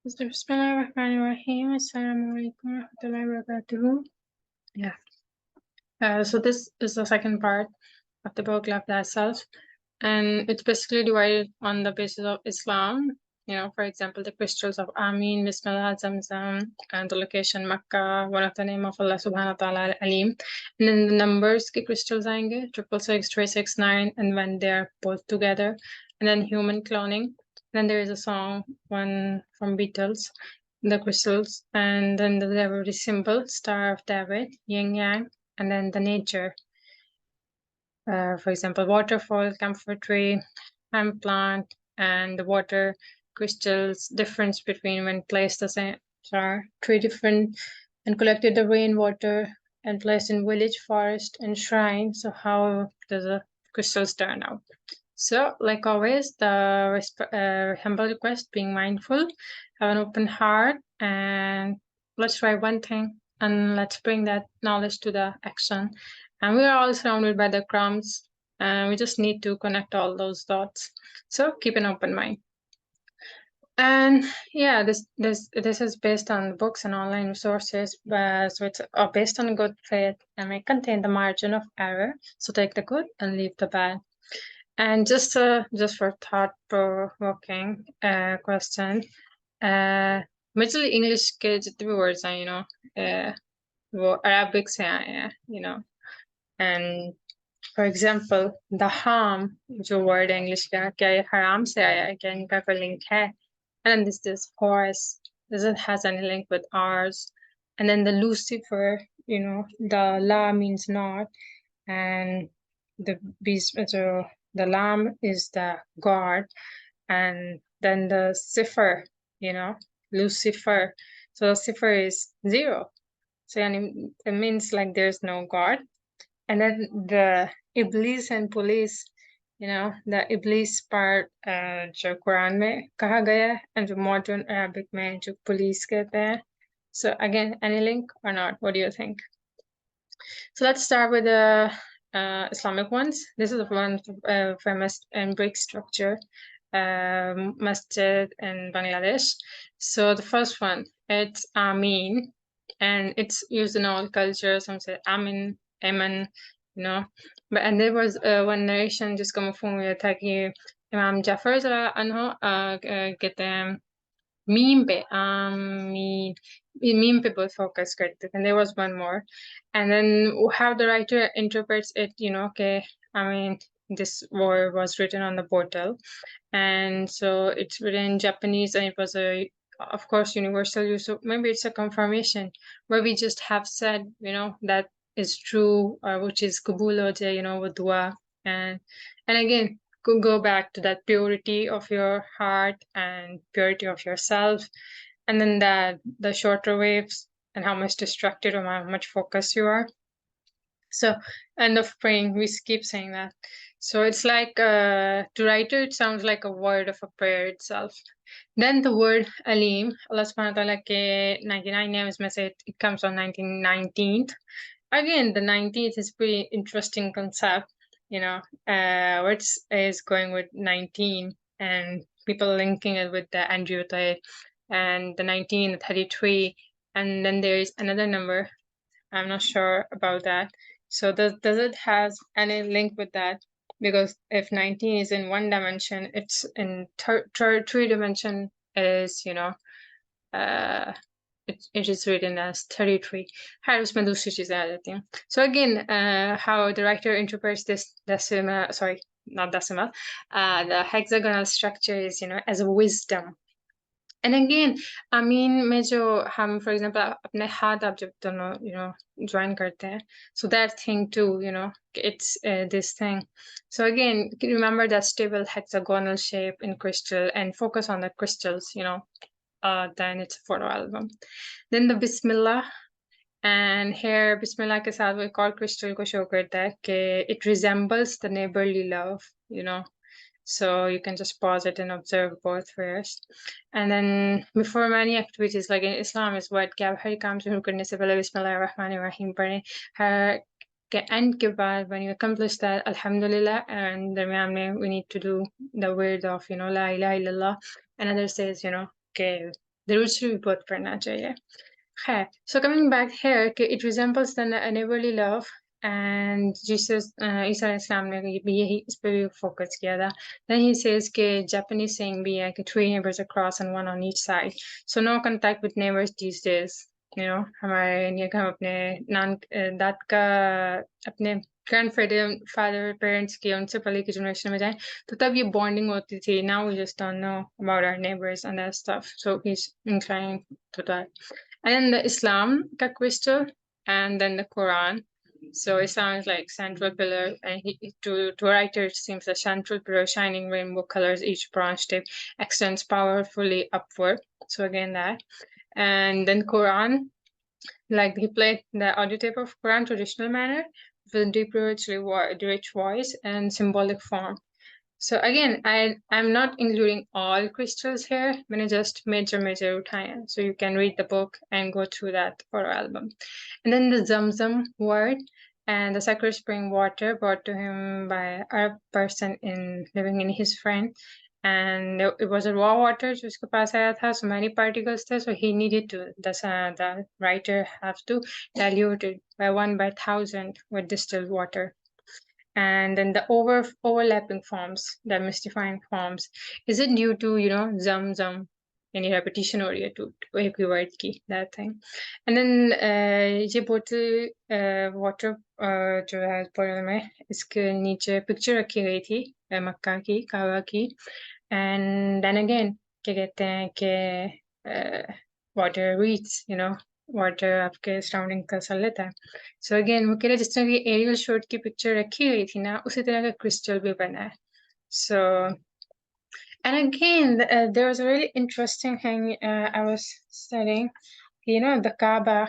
Bismillahirrahmanirrahim. Assalamu alaikum warahmatullahi wabarakatuh. Yeah. So this is the second part of the book, Love Thyself, and it's basically divided on the basis of Islam. For example, the crystals of Ameen, Bismillah, Zamzam, and the location Makkah, one of the name of Allah Subhanahu wa Taala, Al-Alim. And then the numbers के crystals आएंगे 666, 369, and when they are both together. And then human cloning. Then there is a song, one from Beatles, the crystals, and then the every symbol, Star of David, Yin Yang, and then the nature. For example, waterfall, camphor tree, hemp plant, and the water crystals. Difference between when placed the same are three different, and collected the rainwater and placed in village, forest, and shrine. So how does the crystals turn out? So, like always, the humble request, being mindful, have an open heart, and let's try one thing, and let's bring that knowledge to the action. And we are all surrounded by the crumbs, and we just need to connect all those dots. So keep an open mind. And yeah, this is based on books and online resources, so it's based on good faith and may contain the margin of error. So take the good and leave the bad. And just for thought-provoking question, majorly English के जितने भी words हैं, वो Arabic से आए हैं, and for example, the harm, जो word English का, क्या ये haram से आया है, क्या इनका कोई link है? And then this Horus, does it has any link with ours? And then the Lucifer, the la means not, and the beast, the lamb is the god, and then the cipher, Lucifer. So cipher is 0. So it means like there's no god. And then the iblees and police, the iblees part जो कुरान में कहा गया है, and जो modern Arabic में जो police कहते हैं. So again, any link or not? What do you think? So let's start with the Islamic ones. This is one famous and brick structure masjid in Bangladesh. So the first one, it's Ameen, and it's used in all cultures. Some say Amin, Amen, But and there was one narration just come from Imam Jafar anhu कहते हैं meme पे meme पे बहुत focus करते थे. And there was one more, and then how the writer interprets it, okay, this word was written on the portal, and so it's written in Japanese, and it was of course universal use. So maybe it's a confirmation where we just have said, that is true, which is kabul ho jaye, with dua, and again could go back to that purity of your heart and purity of yourself, and then the shorter waves and how much distracted or how much focused you are. So end of praying, we keep saying that. So it's like to writer, it sounds like a word of a prayer itself. Then the word Alim, Allah subhanahu wa ta'ala ke 99 names mein se it comes on 19th. Again, the 19th is pretty interesting concept, which is going with 19 and people linking it with the Andrew Tate and the 19, the 33, and then there is another number. I'm not sure about that. So does it has any link with that? Because if 19 is in one dimension, it's in three dimension is, it is written as 33. So again, how the writer interprets this decimal, sorry, not decimal, the hexagonal structure is, as a wisdom. And again, में जो हम, for example, अपने हाथ आप जब दोनों, join करते हैं, so that thing too, it's this thing. So again, remember that stable hexagonal shape in crystal and focus on the crystals, then it's a photo album. Then the Bismillah, and here Bismillah के साथ वो एक और crystal को show करता है कि it resembles the neighborly love, So you can just pause it and observe both first. And then before many activities like in Islam is what क्या हर काम शुरू करने से पहले Bismillahirrahmanirrahim पढ़ें. हर के end के बाद when you accomplish that, Alhamdulillah, and दरमियान में we need to do the word of, La ilaha illallah. Another says, okay, जरूर से भी बहुत पढ़ना चाहिए। खैर, so coming back here, it resembles the neighborly love, and Jesus, Isa Islam ने भी यही इस पे भी focus किया था. Then he says कि Japanese saying भी है कि 3 neighbors across and 1 on each side. So no contact with neighbors these days. You know, हमारे इंडिया का हम अपने दाद का अपने grandfather parents की उनसे पहले की generation में जाएं तो तब ये bonding होती थी. Now we just don't know about our neighbors and that stuff. So he's inclined to that. And then the Islam ka crystal, and then the Quran. So Islam is like central pillar, and to a writer it seems the central pillar, shining rainbow colors, each branch tip extends powerfully upward. So again that, and then Quran, like he played the audio tape of Quran traditional manner with deep rich voice and symbolic form. So again, I'm not including all crystals here. मैंने just major उठाए हैं. So you can read the book and go through that photo album. And then the Zamzam word and the sacred spring water brought to him by an Arab person living in his friend. And it was a raw water जो उसके पास आया था. So many particles थे. So he needed to, the writer have to dilute it by 1 by 1,000 with distilled water. And then the overlapping forms, the mystifying forms, is it due to, you know, zam any repetition or to एक word की, that thing. And then ये bottle water जो है bottle में इसके नीचे picture रखी गई थी मक्का की, कावा की. And then again क्या कहते हैं कि water reads, you know, water आपके surrounding का असर लेता है. So again वो कह रहे जिस तरह की aerial shot की picture रखी गई थी ना उसी तरह का crystal भी बना है. So and again there was a really interesting thing I was studying, you know, the Kaaba.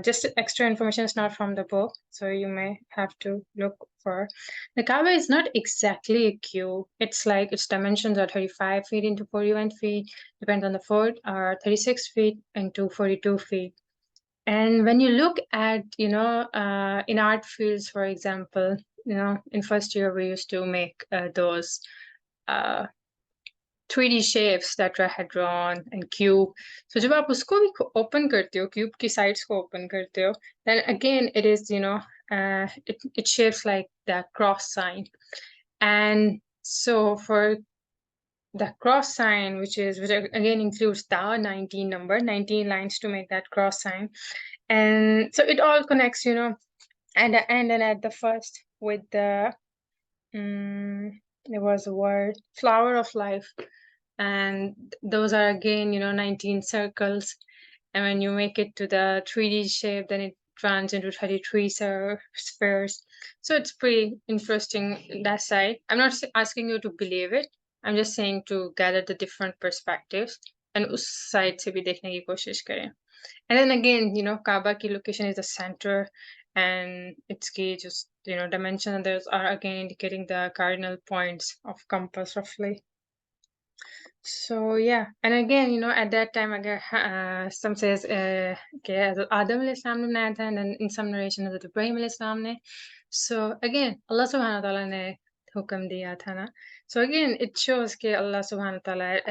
Just extra information is not from the book, so you may have to look for. The Kaaba is not exactly a cube. It's like its dimensions are 35 feet into 41 feet, depends on the foot, or 36 feet into 42 feet. And when you look at, you know, in art fields, for example, you know, in first year we used to make those 3D shapes that I had drawn and cube. So जब आप उसको भी open करते हो, cube की sides को open करते हो, then again it is, you know, it shapes like the cross sign. And so for the cross sign, which again includes the 19 number, 19 lines to make that cross sign. And so it all connects, you know, at the end and at the first with the, there was a word, flower of life. And those are again, you know, 19 circles. And when you make it to the 3D shape, then it runs into 33 spheres. So it's pretty interesting that side. I'm not asking you to believe it. I'm just saying to gather the different perspectives and us side se bhi dekhne ki koshish kare. And then again, you know, Kaaba ki location is the center, and its ki just, you know, dimension, and those are again indicating the cardinal points of compass roughly. So yeah, and again, you know, at that time, some says Adam al-Islam ne banaya tha, and then in some narration Hazrat Ibrahim al-Islam ne. So again, Allah subhanahu wa ta'ala ne hukam diya tha na. So again, it shows that Allah subhanahu wa ta'ala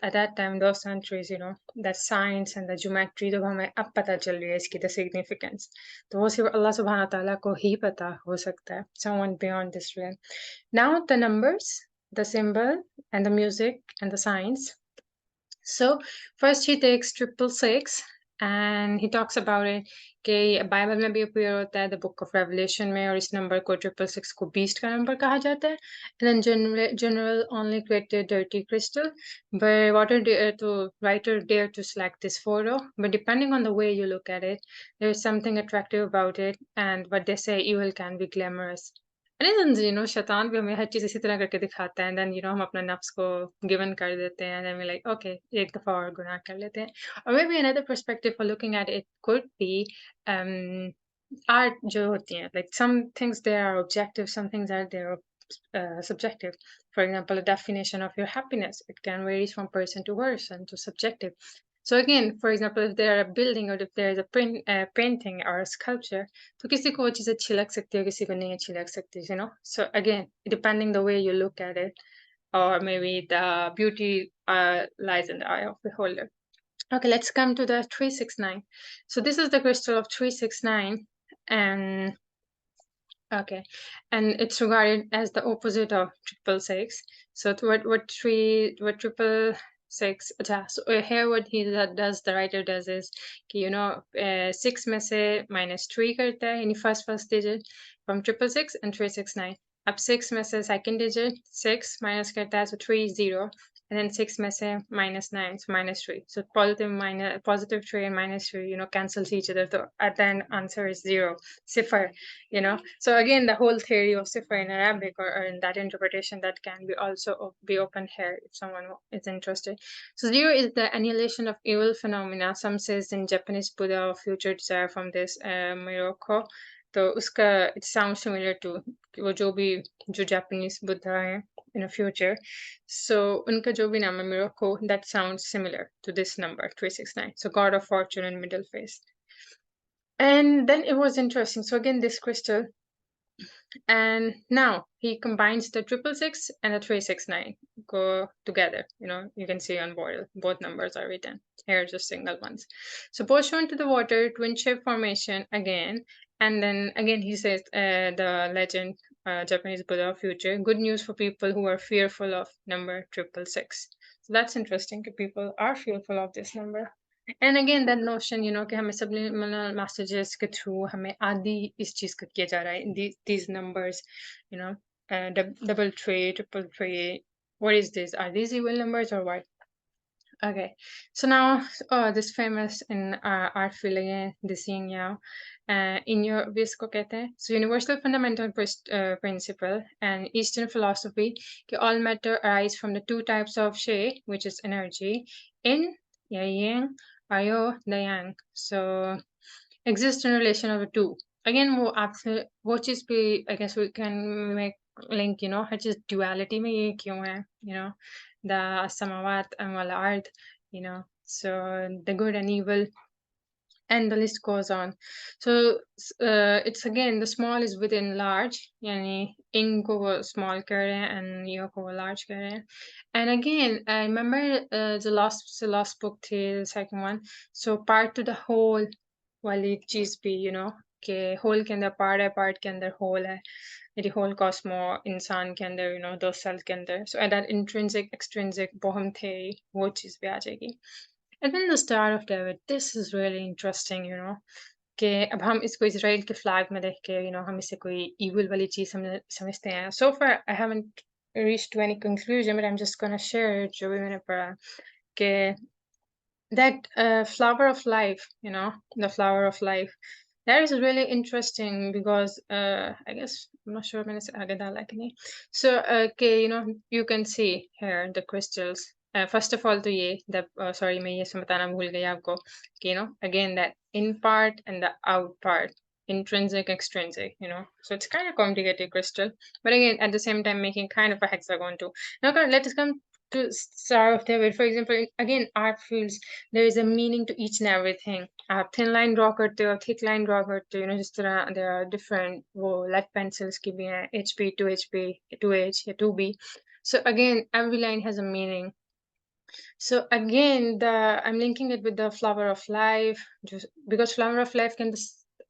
at that time, those centuries, you know, that science and the geometry तो हमें अब पता चल रही है इसकी the significance. तो वो सिर्फ Allah subhanahu wa ta'ala को ही पता हो सकता है, someone beyond this realm. Now the numbers, the symbol, and the music and the signs. So first he takes 666 and he talks about it कि Bible में भी appear होता है, the book of Revelation में, और इस number को 666 को beast का number कहा जाता है. And then general only created dirty crystal, but writer dare to select this photo. But depending on the way you look at it, there is something attractive about it, and what they say, evil can be glamorous. And then, you know, शैतान भी हमें हर चीज इसी तरह करके दिखाता है, and then, you know, हम अपना नफ्स को given कर देते हैं, and then we're like, okay, एक दफा और गुनाह कर लेते हैं. Or maybe another perspective for looking at it could be art जो होती हैं, like some things they are objective, some things are there subjective. For example, a definition of your happiness, it can vary from person to person to subjective. So again, for example, if there are a building or if there is a painting or a sculpture, तो किसी को वो चीज़ अच्छी लग सकती है, किसी को नहीं अच्छी लग सकती, you know. So again, depending the way you look at it, or maybe the beauty lies in the eye of the beholder. Okay, let's come to the 369. So this is the crystal of 369, and okay, and it's regarded as the opposite of 666. So what 666? So here what does the writer does is कि 6 में से -3 करता है, यानी first digit from 666 and 369. अब 6 में से second digit 6 minus करता है, so 3 0. And then 6 में से -9, so -3. So positive 3 and -3, cancels each other. So at the end, answer is 0, sifar, So again, the whole theory of sifar in Arabic or in that interpretation that can be also be opened here if someone is interested. So 0 is the annihilation of evil phenomena. Some says in Japanese Buddha or future desire from this miracle. तो उसका it sounds similar to वो जो Japanese Buddha है in the future. So उनका जो भी नाम है miracle, that sounds similar to this number 369. So god of fortune and middle face. And then it was interesting. So again, this crystal, and now he combines the 666 and the 369 go together. You can see on board both numbers are written here, just single ones. So both shown to the water, twin shape formation again. And then again he says the legend, Japanese Buddha of future, good news for people who are fearful of number 666. So that's interesting. People are fearful of this number. And again that notion, कि हमें subliminal messages के through हमें आदि इस चीज को किया जा रहा है, these numbers, double three, triple three. What is this? Are these evil numbers or what? Okay, so now this famous in art field again, this Inyo, Inyo को कहते हैं. So universal fundamental principle and Eastern philosophy कि all matter arise from the two types of Shay, which is energy, in Yang, Ayo, the Yang. So exist in relation of the two. Again, वो चीज भी I guess we can make link, हर चीज duality में ये क्यों है, the samawat and wal ard, so the good and evil, and the list goes on. So it's again the small is within large, yani in ko small kar and yo ko large kar. And again I remember the last book the second one, so part to the whole wali cheese bhi, के whole के अंदर part के अंदर whole है, the whole cosmos इंसान के अंदर, दो सेल के अंदर. So that intrinsic extrinsic bohem theory वो चीज भी आ जाएगी. And then the Star of David, this is really interesting, कि अब हम इसको इजराइल के फ्लैग में देख के हम इसे कोई evil वाली चीज समझते हैं. So far I haven't reached to any conclusion, but I'm just gonna share it जो भी मैंने पढ़ा कि that flower of life, the flower of life, that is really interesting because I guess I'm not sure मैंने इसे आगे डाला कि नहीं. So कि you can see here the crystals. First of all, तो ये sorry मैं ये बताना भूल गई आपको कि again that in part and the out part, intrinsic, extrinsic, so it's kind of complicated crystal, but again at the same time making kind of a hexagon too. Now let us come to Star of David. For example, again art fields, there is a meaning to each and everything. आप thin line draw करते हो, thick line draw करते हो, जिस तरह there are different वो lead pencils की भी हैं, HB, 2HB, 2H या 2B. So again every line has a meaning. So again I'm linking it with the flower of life, just because flower of life can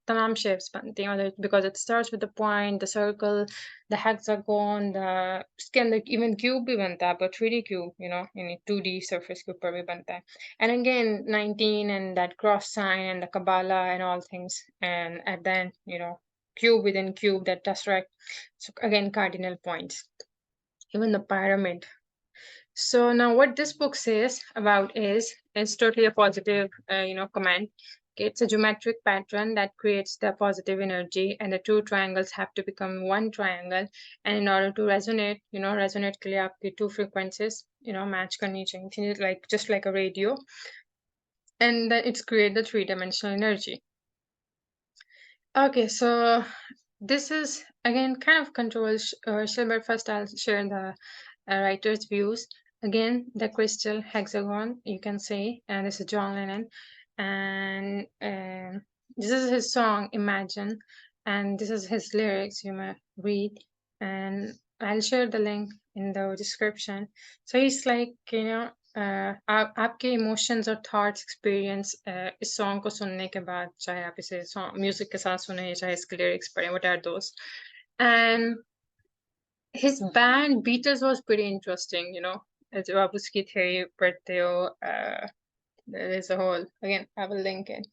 tamam shapes बनती हैं, because it starts with the point, the circle, the hexagon, इसके अंदर even cube भी बनता है, but 3D cube, in 2D surface के ऊपर भी बनता है. And again 19 and that cross sign and the Kabbalah and all things, and then cube within cube, that tesseract. So again cardinal points, even the pyramid. So now what this book says about is totally a positive, comment. It's a geometric pattern that creates the positive energy, and the two triangles have to become one triangle. And in order to resonate, resonate के लिए आपकी two frequencies, match करनी चाहिए, like just like a radio. And then it's create the three-dimensional energy. Okay, so this is again kind of controversial, but first I'll share the writer's views. Again, the crystal hexagon, you can see, and this is John Lennon, and this is his song Imagine, and this is his lyrics, you may read, and I'll share the link in the description. So he's like, you know, आपके emotions और thoughts experience इस song को सुनने के बाद, चाहे आप इसे म्यूजिक के साथ सुने चाहे इसके लिरिक्स पढ़ें, what are those? And his band Beatles was pretty interesting, you know. जो आप उसकी theory पढ़ते हो, there is a whole, again I will link it,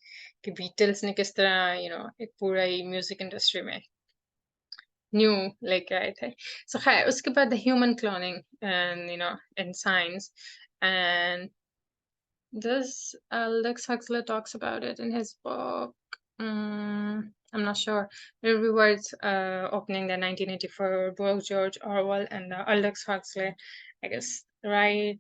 कि Beatles ने किस तरह, you know, एक पूरा ही म्यूजिक इंडस्ट्री में न्यू लेके आए थे. So खैर उसके बाद the human cloning and, you know, in science, and this Aldous Huxley talks about it in his book. I'm not sure. It rewards opening the 1984 book, George Orwell and Aldous Huxley, I guess, right?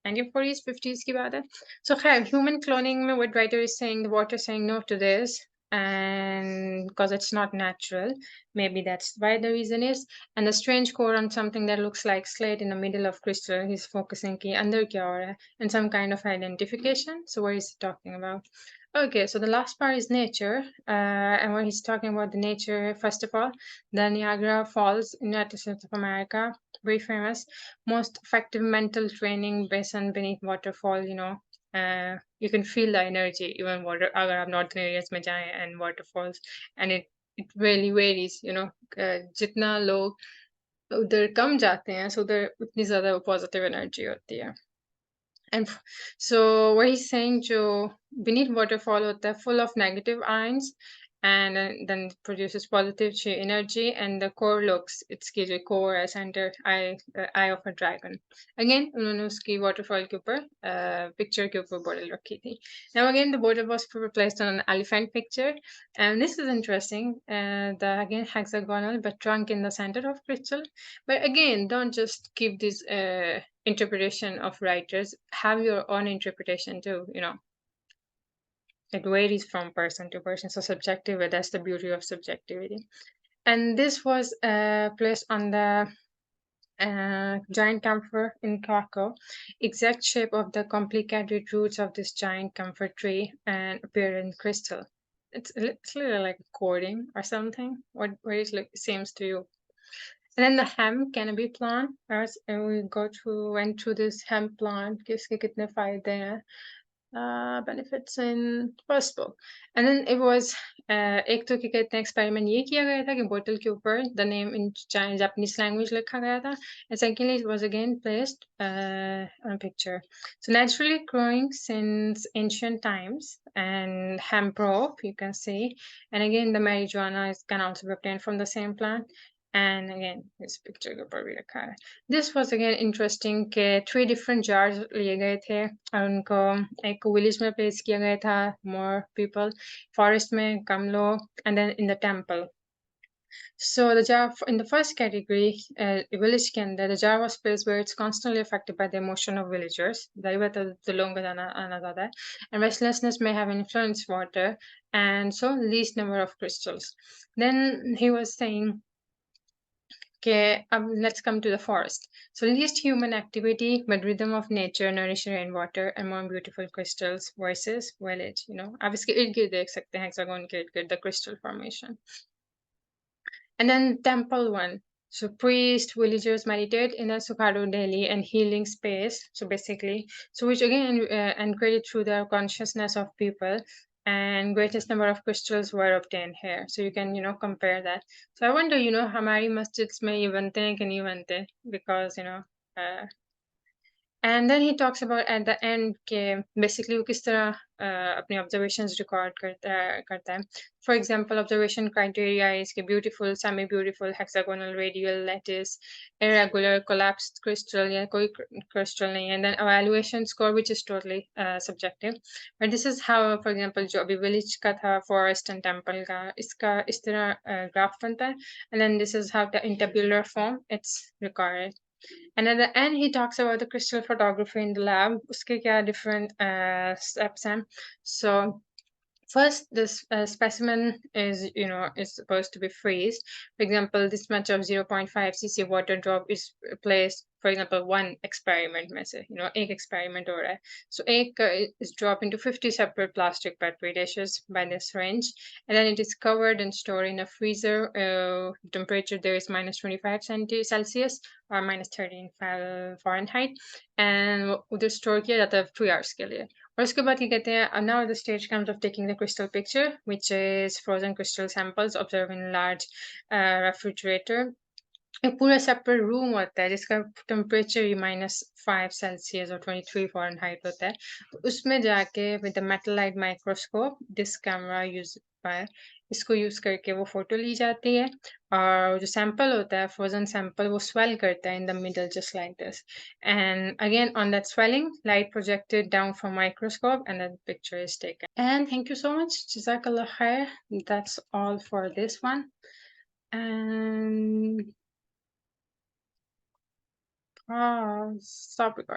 1940s, 50s की बात है. So खैर human cloning में what writer is saying, the author is saying no to this, and because it's not natural, maybe that's why the reason is. And the strange core on something that looks like slate in the middle of crystal, he's focusing ki andar kya ho raha hai, and some kind of identification. So what is he talking about? Okay, so the last part is nature, and when he's talking about the nature, first of all, the Niagara Falls in the United States of America, very famous, most effective mental training basin beneath waterfall, you know. You can feel the energy even water अगर आप northern areas में जाएं and waterfalls, and it really varies, you know. जितना लोग उधर कम जाते हैं, so उधर उतनी ज़्यादा positive energy होती है. And so what he's saying, जो beneath waterfall होता है full of negative ions, and then it produces positive energy, and the core looks, it's की जो core है center eye of a dragon. Again उन्होंने उसकी waterfall के ऊपर picture के ऊपर bottle रखी थी. Now again the bottle was placed on an elephant picture, and this is interesting. The again hexagonal but trunk in the center of crystal. But again, don't just keep this interpretation of writers. Have your own interpretation too, you know. It varies from person to person, so subjective, that's the beauty of subjectivity. And this was placed on the giant camphor in Kawako. Exact shape of the complicated roots of this giant camphor tree and appear in crystal. It's literally like a coding or something. What it seems to you. And then the hemp cannabis plant, as we went through this hemp plant, किसके कितने फायदे हैं, benefits in first book. And then it was एक तो क्या कहते हैं experiment ये किया गया था कि bottle के ऊपर the name in Japanese language लिखा गया था, and secondly it was again placed on a picture. So naturally growing since ancient times, and hemp rope you can see, and again the marijuana can also be obtained from the same plant. And again, this picture के ऊपर भी रखा है. This was again interesting कि 3 different jars लिए गए थे और उनको एक village में place किया गया था, more people, forest में कम लोग, and then in the temple. So the jar in the first category, village के अंदर, the jar was placed where it's constantly affected by the emotion of villagers. the लोगों का आना ज़्यादा है, and restlessness may have influenced water, and so least number of crystals. Then he was saying, okay, let's come to the forest. So least human activity, but rhythm of nature, nourish rainwater, and more beautiful crystals versus village. You know, आप इसके इर्द-गिर्द देख सकते हैं hexagon के इर्द-गिर्द the crystal formation. And then temple one. So priest, villagers meditate in a Sukato Delhi and healing space. So basically, so which again encoded through the consciousness of people, and greatest number of crystals were obtained here. So you can, you know, compare that. So I wonder, you know, हमारी मस्जिद्स में ये बनते हैं कि नहीं बनते, because, you know, and then he talks about at the end कि basically वो किस तरह अपने observations record करता है. For example, observation criteria is कि beautiful, semi-beautiful, hexagonal, radial, lattice, irregular, collapsed crystal या कोई crystal नहीं है, and then evaluation score which is totally subjective. But this is how, for example, जो अभी village का था, forest and temple का, इसका इस तरह graph बनता है, and then this is how the in tabular form it's recorded. And at the end, he talks about the crystal photography in the lab. Uske kya different steps हैं. So first, this specimen is, you know, is supposed to be freezed. For example, this much of 0.5 cc water drop is placed for example, one experiment में से, एक experiment हो रहा है. So एक is dropped into 50 separate plastic Petri dishes by this syringe, and then it is covered and stored in a freezer. Temperature there is minus 25 Celsius or minus 13 Fahrenheit, and उधर store किया जाता है 3 hours के लिए. और उसके बाद क्या कहते हैं, now the stage comes of taking the crystal picture, which is frozen crystal samples observed in large refrigerator. एक पूरा सेपरेट रूम होता है जिसका टेम्परेचर ही -5 सेल्सियस और 23 फ़ारेनहाइट होता है. तो उसमें जाके with the metal light microscope this camera use by इसको यूज करके वो फोटो ली जाती है, और जो सैंपल होता है फ्रोजन सैंपल वो स्वेल करता है in the middle just like this, and again on that swelling light projected down from microscope and then picture is taken. And thank you so much. Jazakallah khair. That's all for this one. And stop recording.